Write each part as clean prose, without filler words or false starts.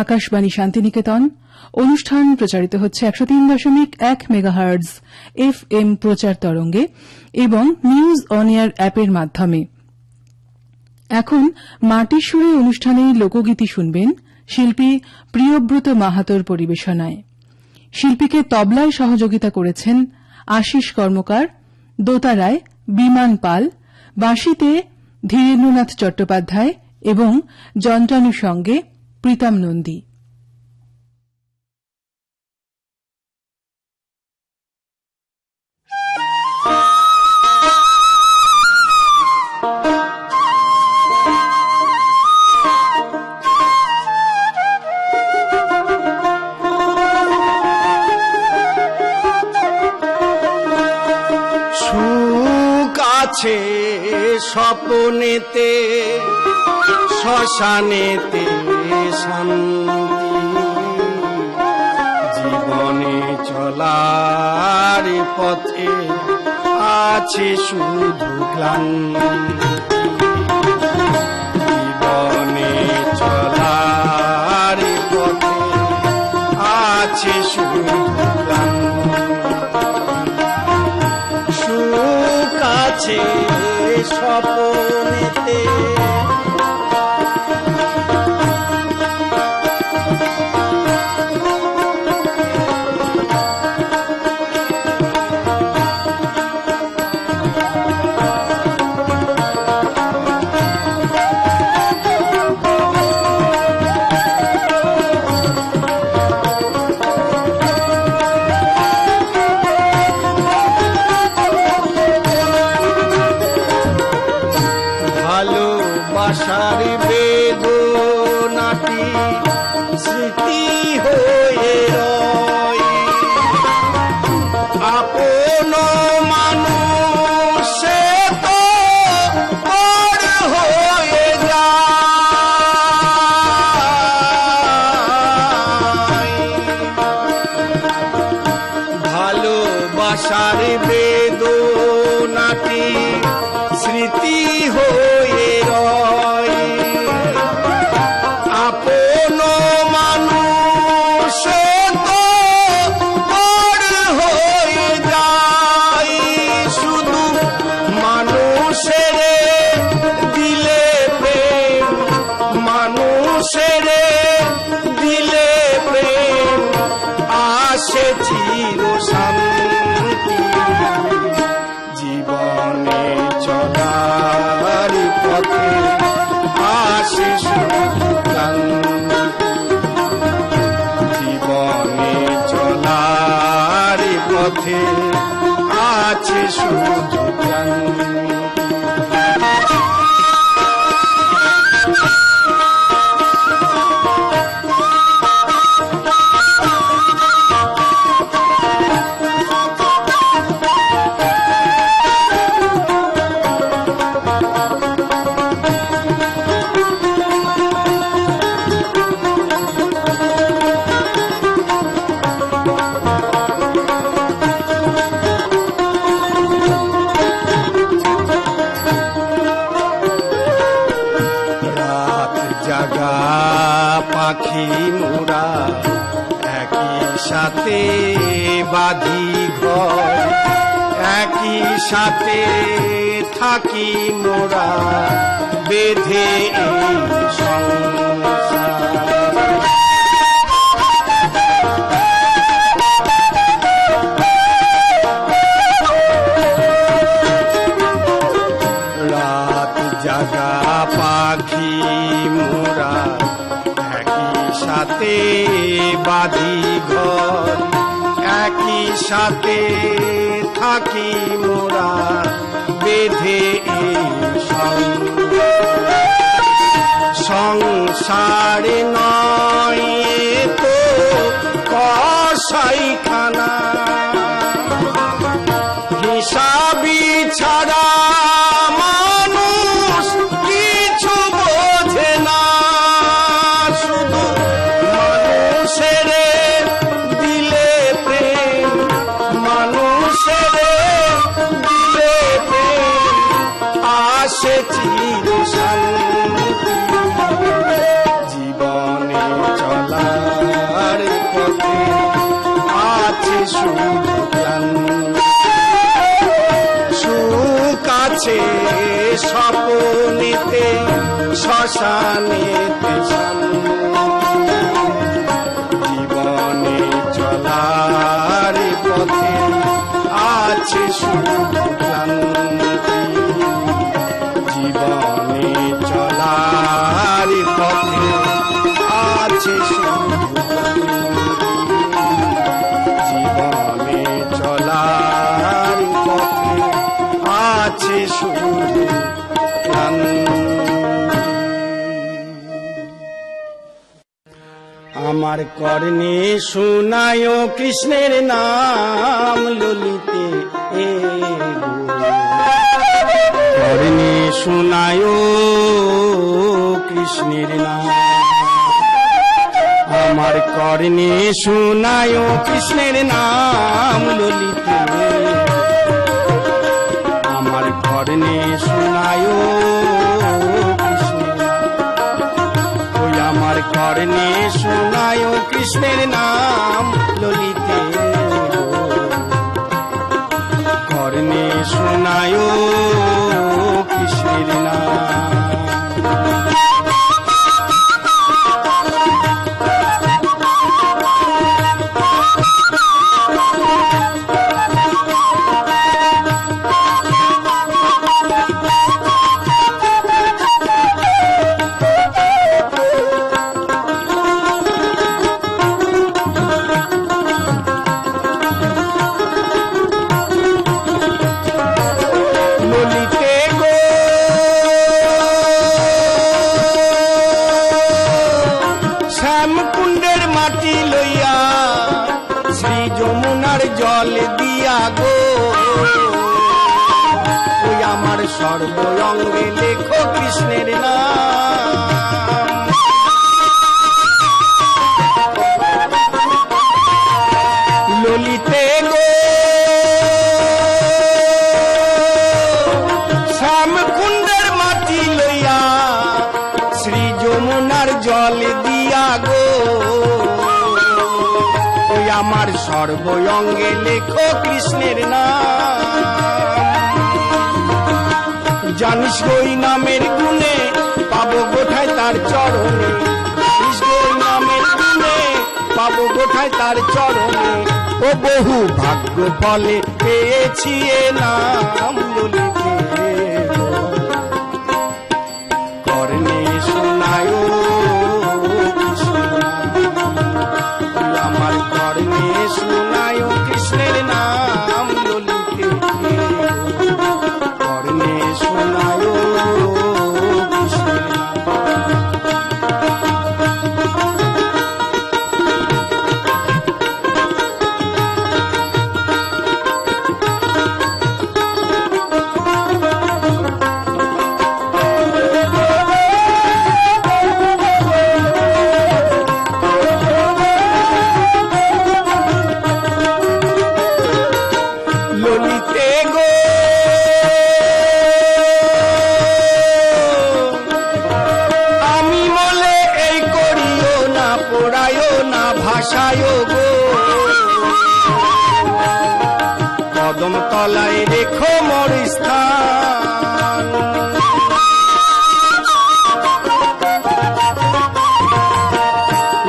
আকাশবাণী শান্তিনিকেতন। অনুষ্ঠান প্রচারিত হচ্ছে 103.1 মেগাহার্জ FM প্রচার তরঙ্গে এবং নিউজ অন এয়ার অ্যাপের মাধ্যমে। এখন মাটির সুরে অনুষ্ঠানে লোকগীতি শুনবেন শিল্পী প্রিয়ব্রত মাহাতোর পরিবেশনায়। শিল্পীকে তবলায় সহযোগিতা করেছেন আশিস কর্মকার, দোতারায় বিমান পাল, বাঁশিতে ধীরেন্দ্রনাথ চট্টোপাধ্যায় এবং যন্ত্রানুর সঙ্গে প্রীতম নন্দী। আছে স্বপ্নেতে শ্মশানেতে শান্তি, জীবনে চলার পথে আছে শুধু ক্লান্তি, জীবনে চলার পথে আছে শুধু ক্লান্তি, সুখ আছে স্বপ্নেতে ভালোবাসার বেদনাটি স্মৃতি হয়ে রয়, আপন মানুষে তো পর হয়ে যায়, ভালোবাসার বেদনাটি স্মৃতি হয়ে রয়, আপন মানুষ তো পর হয়ে যায়, শুধু মানুষের দিলে প্রেম, মানুষের দিলে প্রেম আসে চির শান্তি, জীবনে চলার পথে আসে শুধু ক্লান্তি, জীবনে চলার পথে আছে শুধু ক্লান্তি। পাখি মোরা একই সাথে বাঁধি ঘর, একই সাথে থাকি মোরা বেঁধে এই সংসার, রাত জাগা পাখি মোরা সাথে বাঁধি ঘর, একই সাথে থাকি মোরা বেঁধে এই সংসারে নয় তো কসাইখানা, হিসাবি ছাড়া মানুষ কিছু বোঝে না, শুধু মানুষের দিলে প্রেম, মানুষের দিলে প্রেম আসে চির শান্তি, জীবনে পথে আছে শুধু ক্লান্তি। সুখ আছে স্বপ্নেতে, শ্মশানেতে শান্তি। জীবনে চলার পথে আছে শুধু ক্লান্তি। জীবনে চলার পথে আছে শুধু ক্লান্তি। জীবনে চলার পথে আছে শুধু ক্লান্তি। আমার কর্ণে শোনায় কৃষ্ণের নাম ললিতে এ গো। কর্ণে শোনায় কৃষ্ণের নাম, আমার কর্ণে শোনায় কৃষ্ণের নাম ললিতে। আমার কর্ণে শোনায় কৃষ্ণের নাম, ওই আমার কর্ণে শোনায় কৃষ্ণের নাম ললিতে। কর্ণে শোনায় কৃষ্ণের নাম। শ্যামকুণ্ডের মাটি লইয়া শ্রী যমুনার জল দিয়া গো। ওই আমার সর্ব অঙ্গে লেখো কৃষ্ণের নাম। ললিতে গো শ্যামকুণ্ডের মাটি লইয়া শ্রী যমুনার জল দিয়া গো। ওই আমার সর্ব অঙ্গে লেখো কৃষ্ণের নাম। জানিস গই নামের গুণে পাবো গোঠায় তার চরণে। জানিস গই নামের গুণে পাবো গোঠায় তার চরণে। ও বহু ভাগ্য ফলে পেয়েছি এ নাম ললিতে। কর্ণে শোনায় আমার কর্ণে শোনায় কৃষ্ণের নাম ললিতে। কর্ণে শোনায় কৃষ্ণের ললিতে গো আমি বলে এই করিও না, পোড়ায়ও না, ভাষায়ও গো। কদম তলায় রেখো মোর স্থান।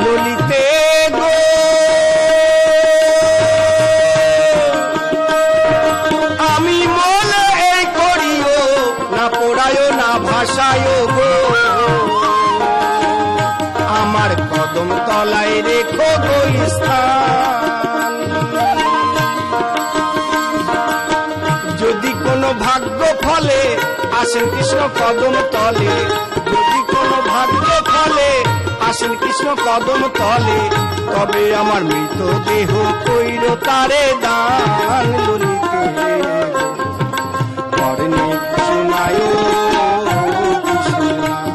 ললিতে গো আমি মনে এই করিও না, পোড়ায়ও না, ভাষায়ও গো। আমার কদম তলায় রেখো গো স্থান। যদি কোনো ভাগ্য ফলে আসেন কৃষ্ণ কদম তলে। যদি কোনো ভাগ্য ফলে আসেন কৃষ্ণ কদম তলে। তবে আমার মৃত দেহ কইর তারে দান ললিতে। কর্ণে শোনায় কৃষ্ণের নাম,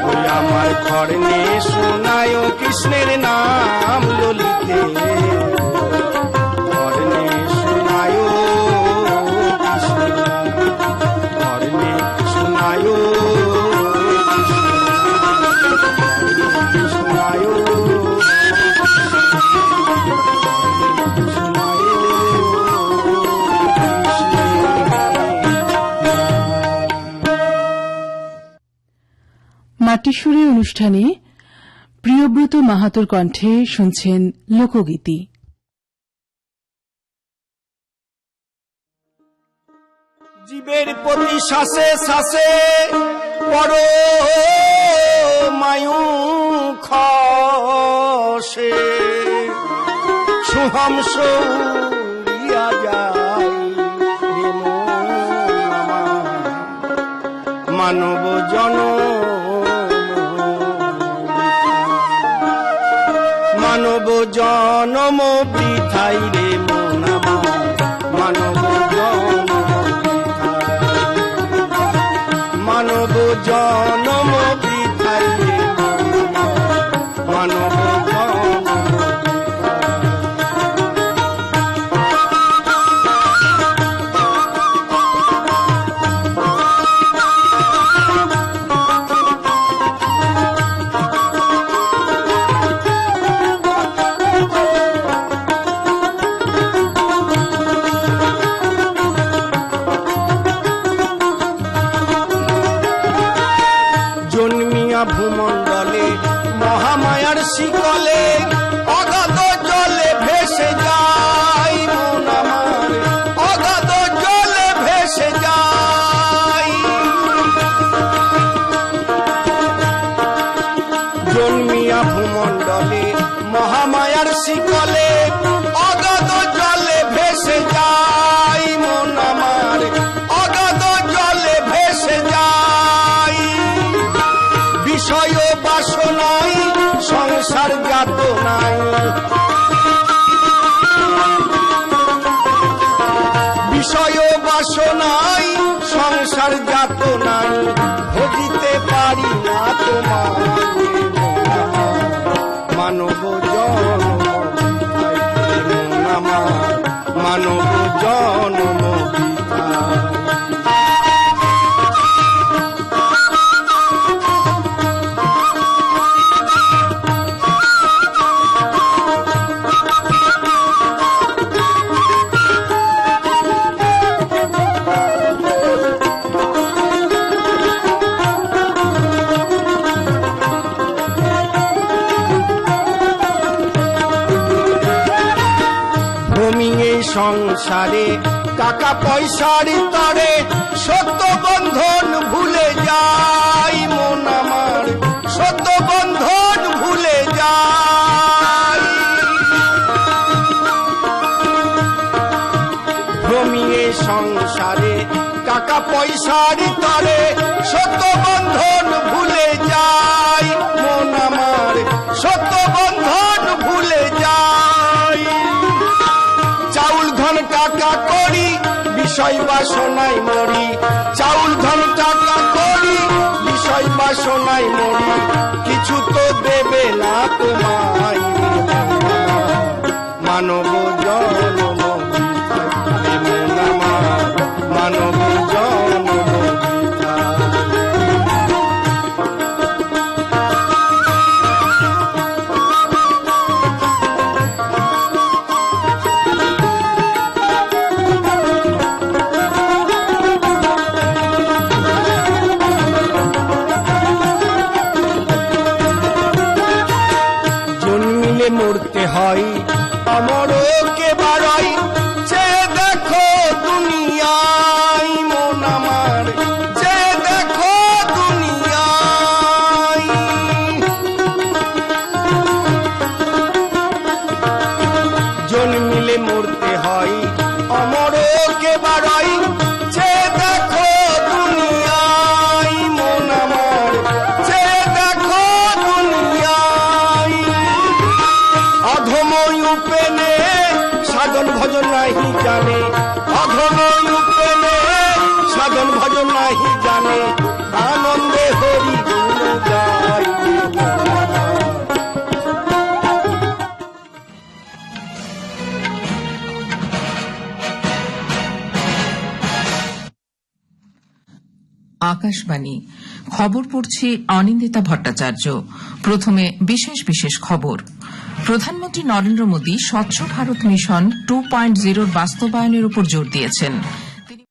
ওই আমার কর্ণে শোনায় কৃষ্ণের নাম ললিতে। কর্ণে শোনায় কৃষ্ণের নাম, কর্ণে শোনায় কৃষ্ণের নাম, শোনায় এবারে অনুষ্ঠানে প্রিয়ব্রত মাহাতোর কণ্ঠে শুনছেন লোকগীতি। জীবের প্রতি শ্বাসে শ্বাসে পর মায়ু খসে সুহাম সৌরিয়া যায় রে মানব মানব জনম বৃথাই রে মন আমার মানব মানব জনম বৃথাই রে মানব ভূমণ্ডলে মহামায়ার শিকলে অগাধ জলে ভেসে যায় মন আমার অগাধ জলে ভেসে যায় জন্মিয়া ভূমণ্ডলে মহামায়ার শিকলে অগাধ জলে ভেসে যায় মন আমার অগাধ জলে ভেসে যায় বিষয় বাসনাই সংসার জাত নাই বিষয় বাসনাই সংসার জাত নাই ভজিতে পারি না তোমার মানব জনম মানব জনম সংসারে টাকা পয়সার তরে সত্য বন্ধন ভুলে যাই মন আমার সত্য বন্ধন ভুলে যাই ভ্রমিয়ে সংসারে টাকা পয়সার তরে সত্য বন্ধন ভুলে যাই মন আমার সত্য বন্ধন ভুলে যাই চাউল ধন টাকা করি বিষয় বাসনাই মরি চাউল ধন টাকা করি বিষয় বাসনাই মরি কিছু তো দেবে না তোমায় মানব জনম মানব জনম মরতে হয় অমরকে বাড়াই যে দেখো দুনিয়ায় মন আমার যে দেখো দুনিয়ায় জন্মিলে মরতে হয় অমরকে বাড়াই যে দেখো দুনিয়ায় মন আমার যে দেখো দুনিয়ায় অধময় উপেনে সাধন ভজন নাহি জানে অধময় উপেনে সাধন ভজন নাহি জানে আনন্দে হরি গুণ গায় আকাশবাণী খবর পড়ছে অনিন্দিতা ভট্টাচার্য। প্রথমে বিশেষ বিশেষ খবর। প্রধানমন্ত্রী নরেন্দ্র মোদী স্বচ্ছ ভারত মিশন 2.0 বাস্তবায়নের উপর জোর দিয়েছেন।